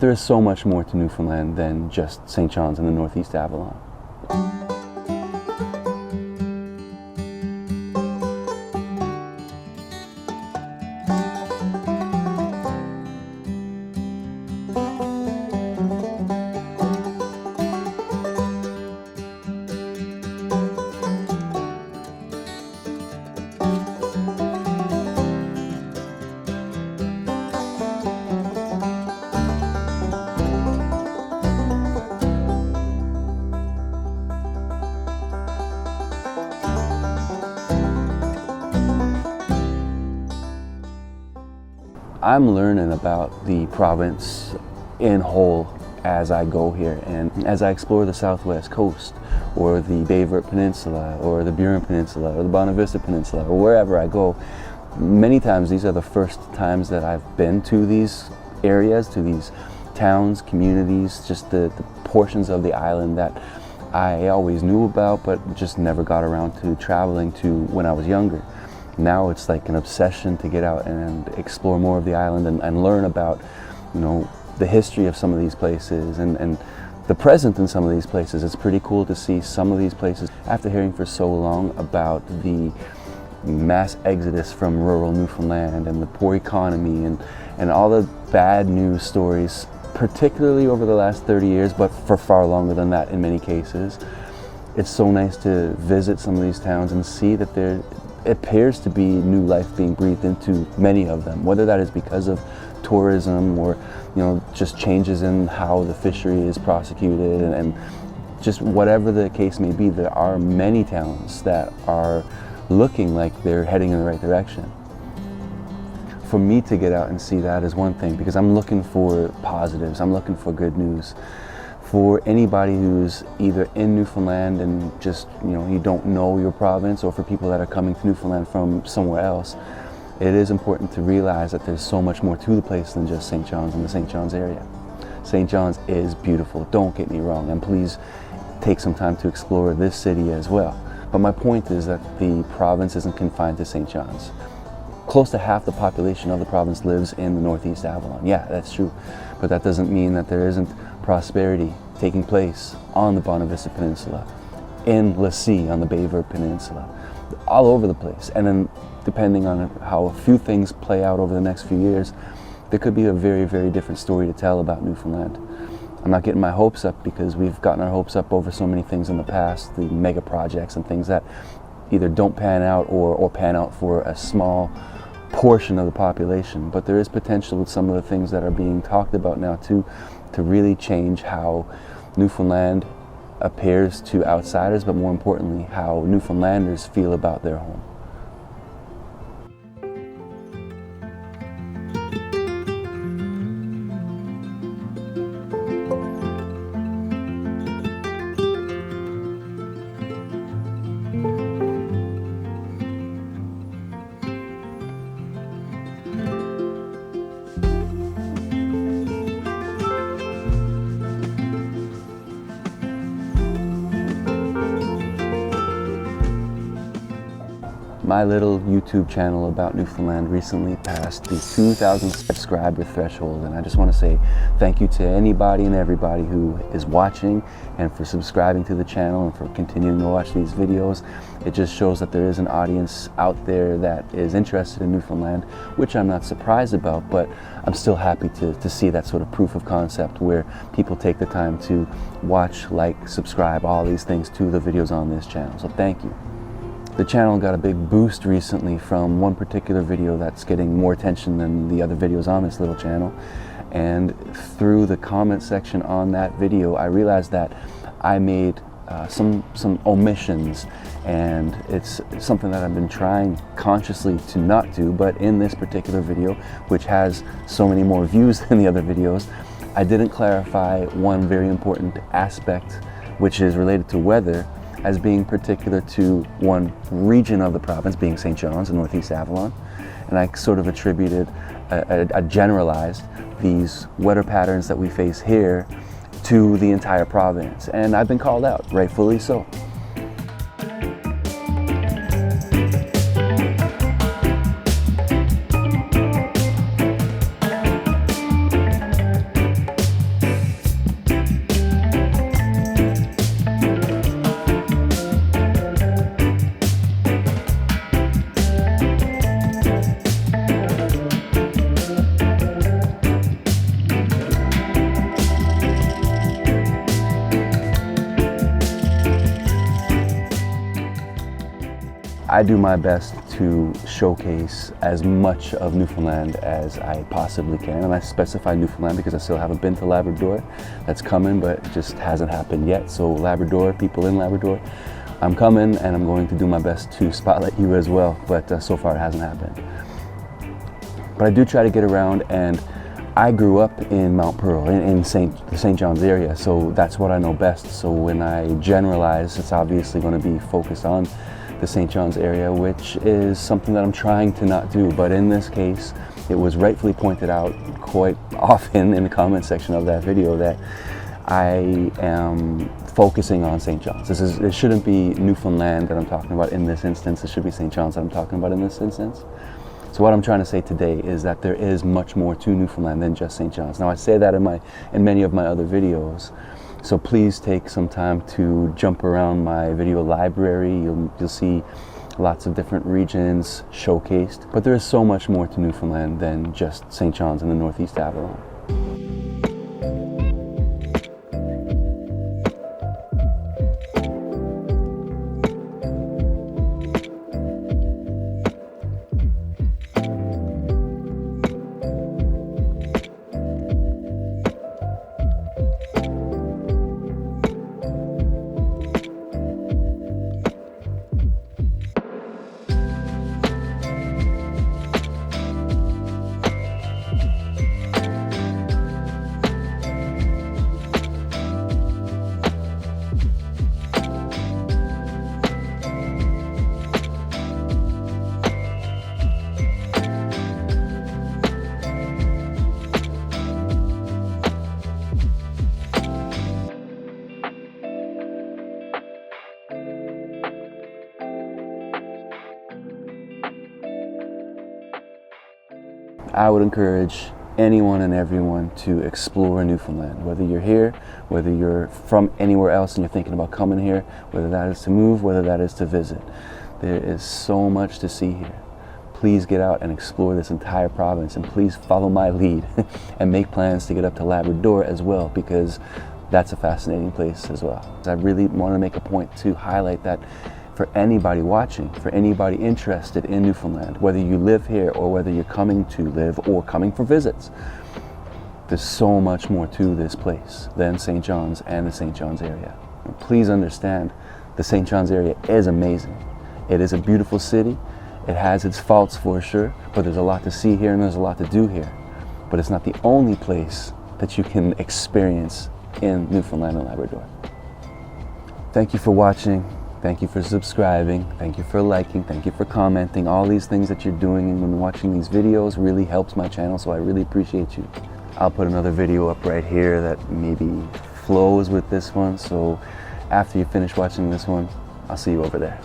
There is so much more to Newfoundland than just St. John's and the Northeast Avalon. I'm learning about the province in whole as I go here, and as I explore the southwest coast or the Bay Verte Peninsula or the Burin Peninsula or the Bonavista Peninsula or wherever I go. Many times these are the first times that I've been to these areas, to these towns, communities, just the portions of the island that I always knew about but just never got around to traveling to when I was younger. Now it's like an obsession to get out and explore more of the island and learn about, you know, the history of some of these places and the present in some of these places. It's pretty cool to see some of these places after hearing for so long about the mass exodus from rural Newfoundland and the poor economy and all the bad news stories, particularly over the last 30 years, but for far longer than that in many cases. It's so nice to visit some of these towns and see that there appears to be new life being breathed into many of them, whether that is because of tourism or, you know, just changes in how the fishery is prosecuted and just whatever the case may be. There are many towns that are looking like they're heading in the right direction. For me to get out and see that is one thing, because I'm looking for positives, I'm looking for good news. For anybody who's either in Newfoundland and just, you know, you don't know your province, or for people that are coming to Newfoundland from somewhere else, it is important to realize that there's so much more to the place than just St. John's and the St. John's area. St. John's is beautiful, don't get me wrong, and please take some time to explore this city as well. But my point is that the province isn't confined to St. John's. Close to half the population of the province lives in the Northeast Avalon. Yeah, that's true, but that doesn't mean that there isn't prosperity taking place on the Bonavista Peninsula, in Lassie on the Bay Verte Peninsula, all over the place. And then depending on how a few things play out over the next few years, there could be a very, very different story to tell about Newfoundland. I'm not getting my hopes up, because we've gotten our hopes up over so many things in the past, the mega projects and things that either don't pan out or pan out for a small portion of the population. But there is potential with some of the things that are being talked about now to really change how Newfoundland appears to outsiders, but more importantly, how Newfoundlanders feel about their home. My little YouTube channel about Newfoundland recently passed the 2,000 subscriber threshold, and I just want to say thank you to anybody and everybody who is watching and for subscribing to the channel and for continuing to watch these videos. It just shows that there is an audience out there that is interested in Newfoundland, which I'm not surprised about, but I'm still happy to see that sort of proof of concept where people take the time to watch, like, subscribe, all these things to the videos on this channel. So thank you. The channel got a big boost recently from one particular video that's getting more attention than the other videos on this little channel. And through the comment section on that video, I realized that I made some omissions, and it's something that I've been trying consciously to not do. But in this particular video, which has so many more views than the other videos, I didn't clarify one very important aspect, which is related to weather, as being particular to one region of the province, being St. John's and Northeast Avalon. And I sort of attributed, I generalized these weather patterns that we face here to the entire province. And I've been called out, rightfully so. I do my best to showcase as much of Newfoundland as I possibly can. And I specify Newfoundland because I still haven't been to Labrador. That's coming, but it just hasn't happened yet. So Labrador, people in Labrador, I'm coming and I'm going to do my best to spotlight you as well. But so far it hasn't happened. But I do try to get around, and I grew up in Mount Pearl, in the St. John's area, so that's what I know best. So when I generalize, it's obviously going to be focused on the St. John's area, which is something that I'm trying to not do. But in this case, it was rightfully pointed out quite often in the comment section of that video that I am focusing on St. John's. It shouldn't be Newfoundland that I'm talking about in this instance. It should be St. John's that I'm talking about in this instance. So what I'm trying to say today is that there is much more to Newfoundland than just St. John's. Now I say that in many of my other videos, so please take some time to jump around my video library. You'll see lots of different regions showcased, but there is so much more to Newfoundland than just St. John's in the Northeast Avalon. I would encourage anyone and everyone to explore Newfoundland, whether you're here, whether you're from anywhere else and you're thinking about coming here, whether that is to move, whether that is to visit. There is so much to see here. Please get out and explore this entire province, and please follow my lead and make plans to get up to Labrador as well, because that's a fascinating place as well. I really want to make a point to highlight that for anybody watching, for anybody interested in Newfoundland, whether you live here or whether you're coming to live or coming for visits, there's so much more to this place than St. John's and the St. John's area. And please understand, the St. John's area is amazing. It is a beautiful city. It has its faults for sure, but there's a lot to see here and there's a lot to do here. But it's not the only place that you can experience in Newfoundland and Labrador. Thank you for watching. Thank you for subscribing, thank you for liking, thank you for commenting. All these things that you're doing when watching these videos really helps my channel, so I really appreciate you. I'll put another video up right here that maybe flows with this one, so after you finish watching this one, I'll see you over there.